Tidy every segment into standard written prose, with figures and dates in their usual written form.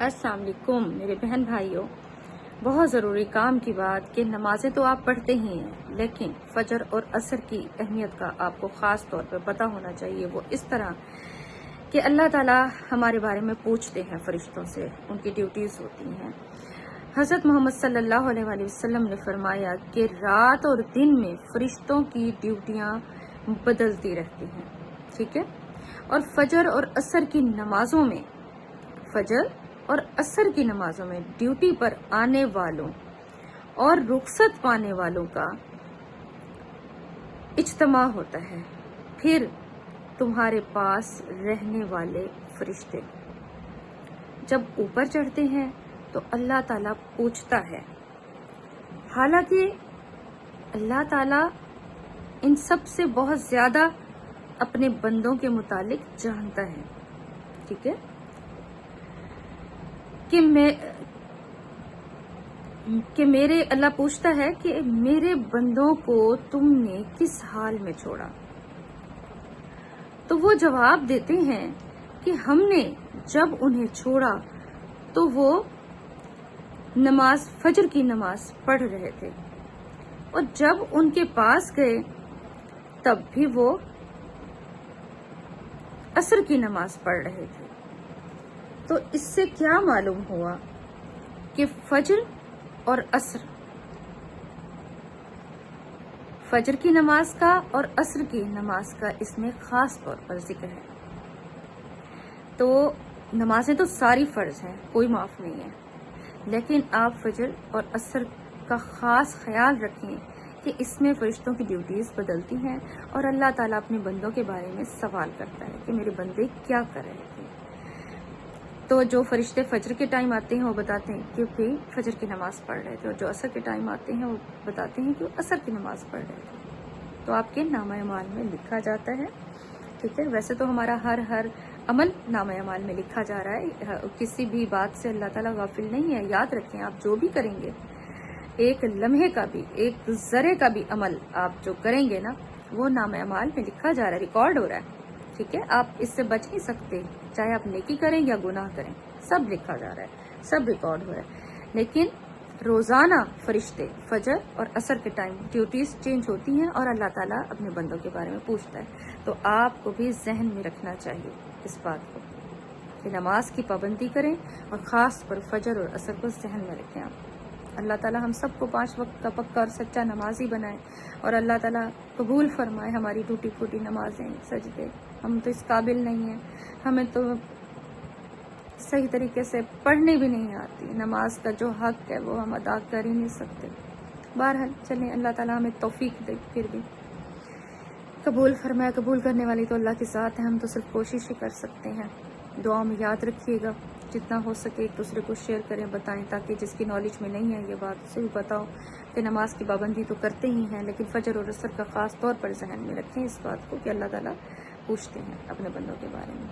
السلام علیکم میرے بہن بھائیوں، بہت ضروری کام کی بات کہ نمازیں تو آپ پڑھتے ہی ہیں، لیکن فجر اور عصر کی اہمیت کا آپ کو خاص طور پہ پتہ ہونا چاہیے۔ وہ اس طرح کہ اللہ تعالیٰ ہمارے بارے میں پوچھتے ہیں فرشتوں سے، ان کی ڈیوٹیز ہوتی ہیں۔ حضرت محمد صلی اللہ علیہ وآلہ وسلم نے فرمایا کہ رات اور دن میں فرشتوں کی ڈیوٹیاں بدلتی رہتی ہیں، ٹھیک ہے؟ اور فجر اور عصر کی نمازوں میں ڈیوٹی پر آنے والوں اور رخصت پانے والوں کا اجتماع ہوتا ہے۔ پھر تمہارے پاس رہنے والے فرشتے جب اوپر چڑھتے ہیں تو اللہ تعالیٰ پوچھتا ہے، حالانکہ اللہ تعالیٰ ان سب سے بہت زیادہ اپنے بندوں کے متعلق جانتا ہے، ٹھیک ہے؟ کہ میرے اللہ پوچھتا ہے کہ میرے بندوں کو تم نے کس حال میں چھوڑا؟ تو وہ جواب دیتے ہیں کہ ہم نے جب انہیں چھوڑا تو وہ فجر کی نماز پڑھ رہے تھے، اور جب ان کے پاس گئے تب بھی وہ عصر کی نماز پڑھ رہے تھے۔ تو اس سے کیا معلوم ہوا کہ فجر کی نماز کا اور عصر کی نماز کا اس میں خاص طور پر ذکر ہے۔ تو نمازیں تو ساری فرض ہیں، کوئی معاف نہیں ہے، لیکن آپ فجر اور عصر کا خاص خیال رکھیں کہ اس میں فرشتوں کی ڈیوٹیز بدلتی ہیں، اور اللہ تعالیٰ اپنے بندوں کے بارے میں سوال کرتا ہے کہ میرے بندے کیا کر رہے تھے۔ تو جو فرشتے فجر کے ٹائم آتے ہیں وہ بتاتے ہیں کہ بھئی فجر کی نماز پڑھ رہے تھے، اور جو عصر کے ٹائم آتے ہیں وہ بتاتے ہیں کہ وہ عصر کی نماز پڑھ رہے تھے۔ تو آپ کے نامہ اعمال میں لکھا جاتا ہے، ٹھیک ہے؟ ویسے تو ہمارا ہر عمل نامہ اعمال میں لکھا جا رہا ہے، کسی بھی بات سے اللہ تعالیٰ غافل نہیں ہے۔ یاد رکھیں، آپ جو بھی کریں گے، ایک لمحے کا بھی، ایک ذرے کا بھی عمل آپ جو کریں گے نا، وہ نامہ اعمال میں لکھا جا رہا ہے، ریکارڈ ہو رہا ہے، ٹھیک ہے؟ آپ اس سے بچ نہیں سکتے، چاہے آپ نیکی کریں یا گناہ کریں، سب لکھا جا رہا ہے، سب ریکارڈ ہو رہا ہے۔ لیکن روزانہ فرشتے فجر اور عصر کے ٹائم ڈیوٹیز چینج ہوتی ہیں، اور اللہ تعالیٰ اپنے بندوں کے بارے میں پوچھتا ہے۔ تو آپ کو بھی ذہن میں رکھنا چاہیے اس بات کو کہ نماز کی پابندی کریں، اور خاص پر فجر اور عصر کو ذہن میں رکھیں آپ۔ اللہ تعالیٰ ہم سب کو 5 وقت کا پکا اور سچا نمازی بنائے، اور اللہ تعالیٰ قبول فرمائے ہماری ٹوٹی پھوٹی نمازیں، سجدے۔ ہم تو اس قابل نہیں ہیں، ہمیں تو صحیح طریقے سے پڑھنے بھی نہیں آتی، نماز کا جو حق ہے وہ ہم ادا کر ہی نہیں سکتے۔ بہرحال چلیں، اللہ تعالیٰ ہمیں توفیق دے، پھر بھی قبول فرمائے۔ قبول کرنے والی تو اللہ کے ساتھ ہے، ہم تو صرف کوشش ہی کر سکتے ہیں۔ دعا میں یاد رکھیے گا، جتنا ہو سکے ایک دوسرے کو شیئر کریں، بتائیں، تاکہ جس کی نالج میں نہیں ہے یہ بات اسے بھی بتاؤ کہ نماز کی پابندی تو کرتے ہی ہیں، لیکن فجر اور عصر کا خاص طور پر ذہن میں رکھیں اس بات کو کہ اللہ تعالیٰ پوچھتے ہیں اپنے بندوں کے بارے میں،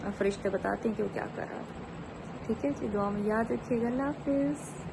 اور فرشتے بتاتے ہیں کہ وہ کیا کر رہا تھا، ٹھیک ہے جی؟ دعا میں یاد رکھیے گا۔ اللہ حافظ۔